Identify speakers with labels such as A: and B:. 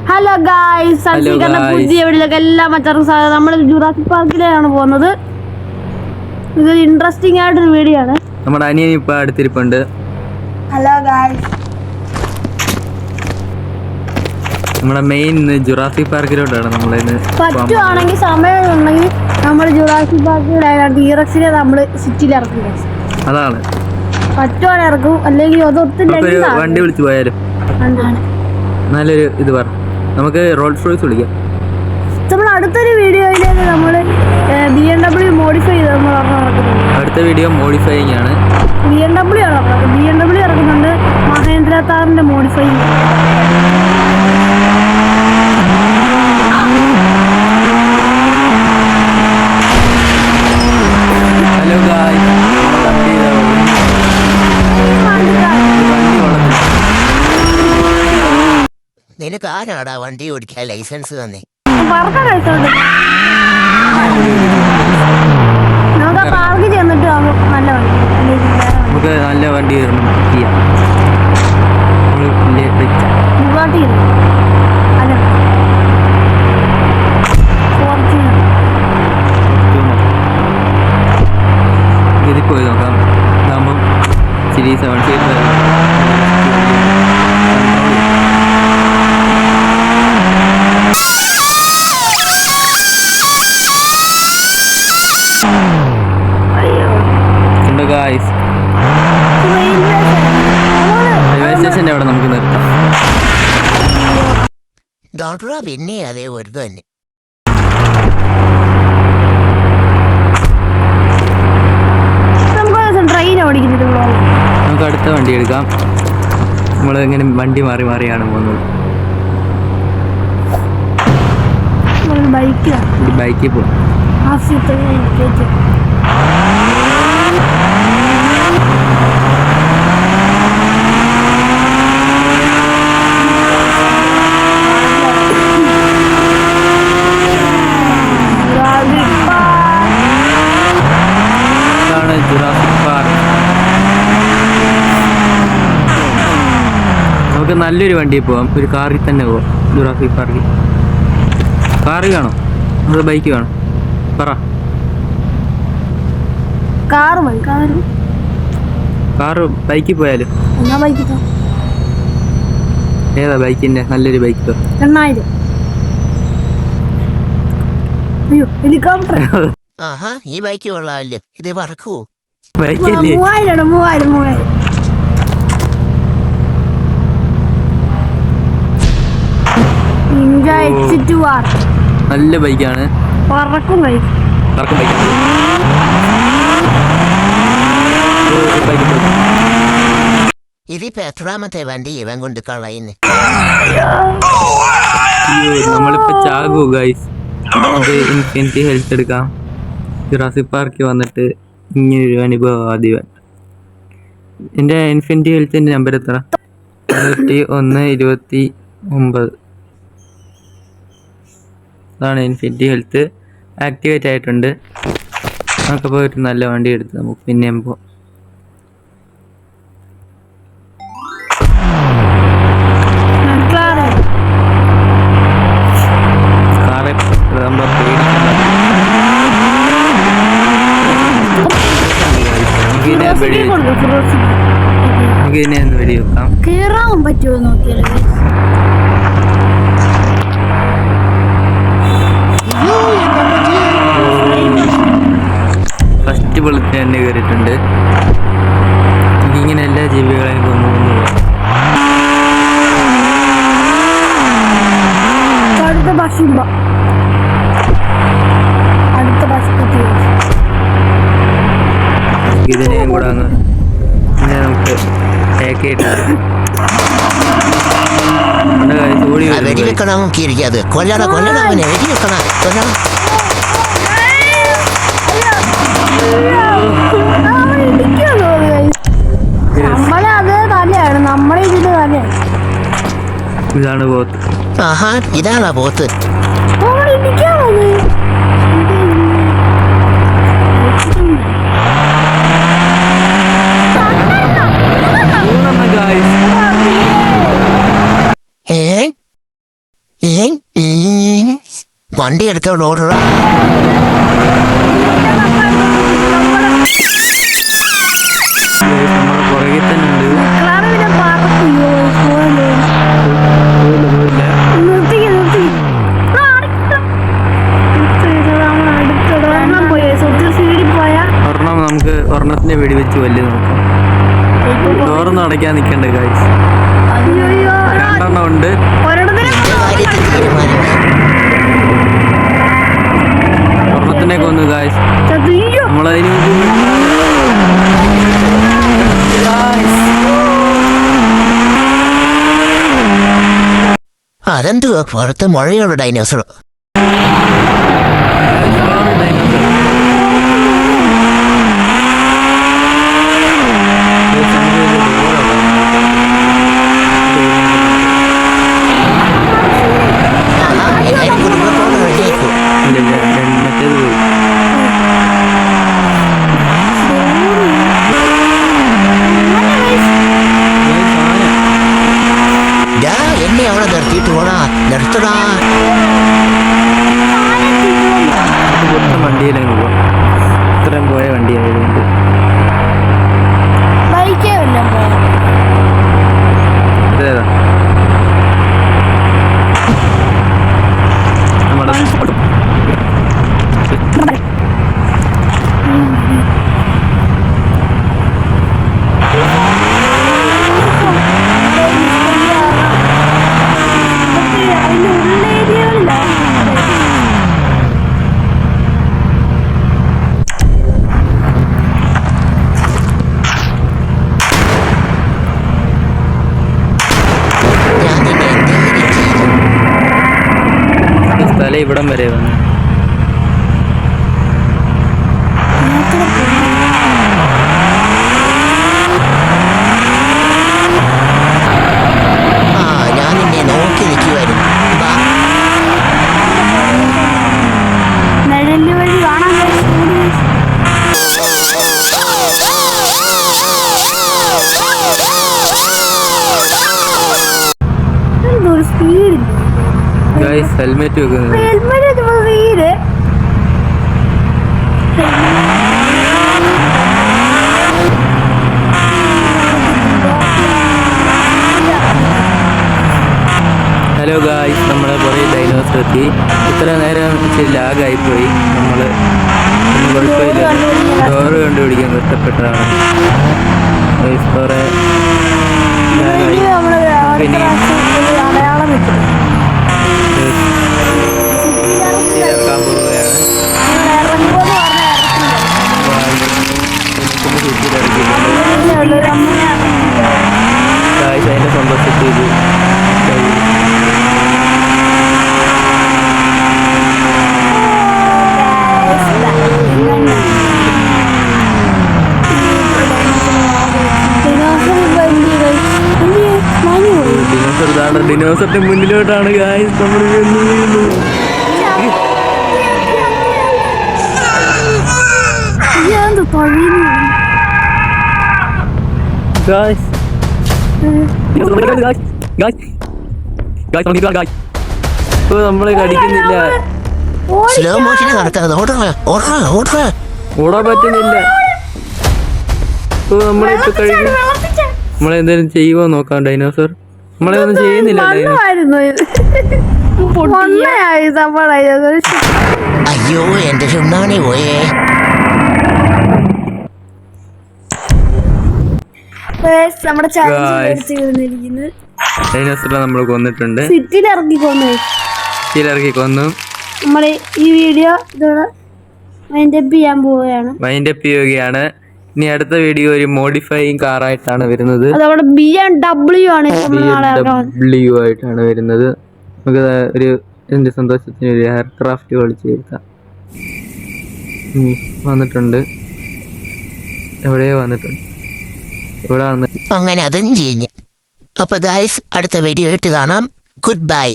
A: Hello guys, പുതിയ വീഡിയോയിലേക്ക് എല്ലാ മറ്റർക്കും സ്വാഗതം. നമ്മൾ ജുറാസിക് പാർക്കിലാണ് പോകുന്നത്. ഇതൊരു ഇൻട്രസ്റ്റിംഗ് ആയിട്ടൊരു വീഡിയോ ആണ്.
B: നമ്മുടെ അനിയൻ ഇപ്പൊ അടുത്തിരിപ്പുണ്ട്.
A: ഹലോ ഗായ്സ്,
B: നമ്മുടെ മെയിൻ ജുറാസിക് പാർക്കിലോട്ടാണ് നമ്മളിന്ന്.
A: പറ്റുവാണെങ്കിൽ സമയം ഉണ്ടെങ്കിൽ നമ്മൾ ജുറാസിക് പാർക്കിലെ ടീറക്സിനെ നമ്മൾ സിറ്റിയിൽ ഇറക്കും.
B: അതാണ്
A: പറ്റുവാണെങ്കിൽ ഇറക്കും, അല്ലെങ്കിൽ അതൊത്തില്ലെങ്കിൽ
B: വണ്ടി വിളിച്ചു പോയാലും നല്ലൊരു ഇത് പറ. നമുക്ക് റോൾസ് റോയ്സ് വിളിക്കാം.
A: നമ്മൾ അടുത്തൊരു വീഡിയോയിലേക്ക് നമ്മൾ BMW മോഡിഫൈ ചെയ്ത് നമ്മൾ ഇറക്കുന്നുണ്ട്.
B: അടുത്ത വീഡിയോ മോഡിഫൈയിങ് ആണ്.
A: BMW ഇറക്കുന്നുണ്ട്. മഹേന്ദ്ര താറിന്റെ മോഡിഫൈ.
B: ഹലോ ഗായ്സ്,
C: നിനക്ക് ആരാടാ വണ്ടി ഓടിക്കാൻ ലൈസൻസ് തന്നെ?
A: പാർക്ക് ചെന്നിട്ട്
B: നമുക്ക് നല്ല വണ്ടി ഇതിൽ പോയി നോക്കാം. ഇതാകുമ്പം ശരി 7 സീറ്റ് റെയിൽവേ സ്റ്റേഷൻ്റെ അവിടെ നമുക്ക് നിർത്താം.
C: ഡോക്ടറാ പിന്നെ അതേ ഒരു തന്നെ.
B: നമുക്ക് അടുത്ത വണ്ടി എടുക്കാം. നമ്മൾ ഇങ്ങനെ വണ്ടി മാറി മാറിയാണ് പോകുന്നത്. ബൈക്കിൽ പോകും. ജുറാസിക് പാർക്ക് നമുക്ക് നല്ലൊരു വണ്ടിയിൽ പോവാം. ഒരു കാറിൽ തന്നെ പോവാം. ജുറാസിക് പാർക്കിൽ കാറിൽ വേണോ അത് ബൈക്ക് വേണോ പറ. കാറ് ബൈക്കിൽ പോയാലും ഏതാ ബൈക്കിന്റെ നല്ലൊരു ബൈക്ക്?
A: 8000. ഹെലികോപ്റ്റർ.
C: ആഹാ, ഈ ബൈക്ക് കൊള്ളാമല്ലോ. ഇത് പറക്കൂ.
B: ബൈക്കല്ലേ?
A: 3000.
B: നല്ല ബൈക്കാണ്.
A: പറക്കും ബൈക്ക്.
C: ഇതിപ്പോ എത്രാമത്തെ വണ്ടി ഇവൻ കൊണ്ട് കളയുന്നു?
B: നമ്മളിപ്പോ ചാകൂ ഗൈസ്. നമുക്ക് ഇൻഫിനിറ്റി ഹെൽത്ത് എടുക്കാം. ജുറാസിക് പാർക്കിൽ വന്നിട്ട് ഇങ്ങനൊരു അനുഭവം ആദ്യം. എൻ്റെ ഇൻഫിനിറ്റി ഹെൽത്തിൻ്റെ നമ്പർ എത്ര? 129. അതാണ് ഇൻഫിനിറ്റി ഹെൽത്ത്. ആക്ടിവേറ്റ് ആയിട്ടുണ്ട്. നമുക്കപ്പോൾ ഒരു നല്ല വണ്ടി എടുത്ത് നമുക്ക് പിന്നെയും പോകാം. കാറെ നമ്മൾ
A: കേറാൻ പറ്റുമോ നോക്കിയാലേ.
B: ഫസ്റ്റ് ബുള്ളറ്റ് തന്നെ കയറിയിട്ടുണ്ട്. ഇങ്ങനെ എല്ലാ ജീവികളെയും കൊന്നു ഇതിനെയും കൂടെ അങ്ങ് പിന്നെ നമുക്ക്
C: വെടിവെക്കണം. കൊല്ലണ അവനെ വെടിവെക്കണം. കൊല്ലണം.
B: ഇതാണ് പോത്ത്.
C: ആഹാ, ഇതാണോ പോത്ത്? വണ്ടി എടുത്തോണ്ട് ഓടുക.
B: നമ്മുടെ പുറകിൽ തന്നെ ഉണ്ട്. ഒരെണ്ണം നമുക്ക് ഒരെണ്ണത്തിന്റെ വെടി വെച്ച് വലിയ നോക്കാം. ഡോറൊന്നും അടയ്ക്കാൻ നിൽക്കണ്ട ഗൈസ്. രണ്ടെണ്ണം ഉണ്ട്. ഒരെണ്ണത്തിനെ കൊന്നു ഗൈസ്. നമ്മളതിന്
C: അതെന്തുവാ പുറത്ത് മുഴയുള്ള ഡൈനോസർ? എന്നെ അവിടെ നിർത്തിയിട്ട് പോടാ, നിർത്തടാ.
B: വണ്ടിയിലങ്ങ് പോവാം. ഇത്രയും പോയ വണ്ടി ആയതുകൊണ്ട് അതേതാ നമ്മുടെ സ്ഥലം ഇവിടം വരെ വന്നു.
C: ഞാൻ നിന്നെ നോക്കി നിൽക്കുമായിരുന്നു.
B: ഗൈസ് ഹെൽമെറ്റ് വെക്കുന്നത് ഹലോ ഗായ്സ്, നമ്മുടെ കുറേ ഡൈനോസർ എത്തി. ഇത്ര നേരം ലാഗായിപ്പോയി. നമ്മൾ കുഴപ്പമില്ല, ഡോറ് കണ്ടുപിടിക്കാൻ കഷ്ടപ്പെട്ടതാണ്. കുറേ ലാഗായി. പിന്നെ ചേർക്കാൻ പോവുകയാണ്. ഗായ്സ് അതിൻ്റെ സന്തോഷത്തിൽ ഡിനോസറിന്റെ മുന്നിലോട്ടാണ് ഗായ്സ് നമ്മൾ വീഴുന്നത്. നമ്മളെ കടിക്കുന്നില്ല.
C: സ്ലോ മോഷന് നടക്കാതെ
B: ഓടാൻ പറ്റുന്നില്ല. നമ്മളിപ്പോ കഴിക്കും. നമ്മളെന്തേലും ചെയ്യുമോ നോക്കാം. ഡൈനോസർ നമ്മളെ ഒന്നും ചെയ്യുന്നില്ല.
C: അയ്യോ എന്റെ ചുണ്ണാണി പോയേ.
B: ഡൈനോസറിനെ നമ്മൾ കൊന്നിട്ടുണ്ട്.
A: സിറ്റിയിലിറക്കി
B: കൊന്നു.
A: നമ്മള് ഈ വീഡിയോ വൈൻഡപ്പ് ചെയ്യാൻ പോവുകയാണ്.
B: വൈൻഡപ്പ് ചെയ്യുകയാണ്. ഇനി അടുത്ത വീഡിയോ ഒരു മോഡിഫൈയിങ് കാറായിട്ടാണ് വരുന്നത്.
A: അതവിടെ BMW ആണ്.
B: BMW ആയിട്ടാണ് വരുന്നത്. നമുക്ക് ഒരു എന്റെ സന്തോഷത്തിന് ഒരു എയർക്രാഫ്റ്റ് കളിച്ച് ചേർക്കാം. വന്നിട്ടുണ്ട്. എവിടെയോ വന്നിട്ടുണ്ട്. ഇവിടെ
C: അങ്ങനെ അതും ചെയ്ഞ്ഞ്. അപ്പൊ ഗൈസ് അടുത്ത വീഡിയോ ആയിട്ട് കാണാം. Good bye.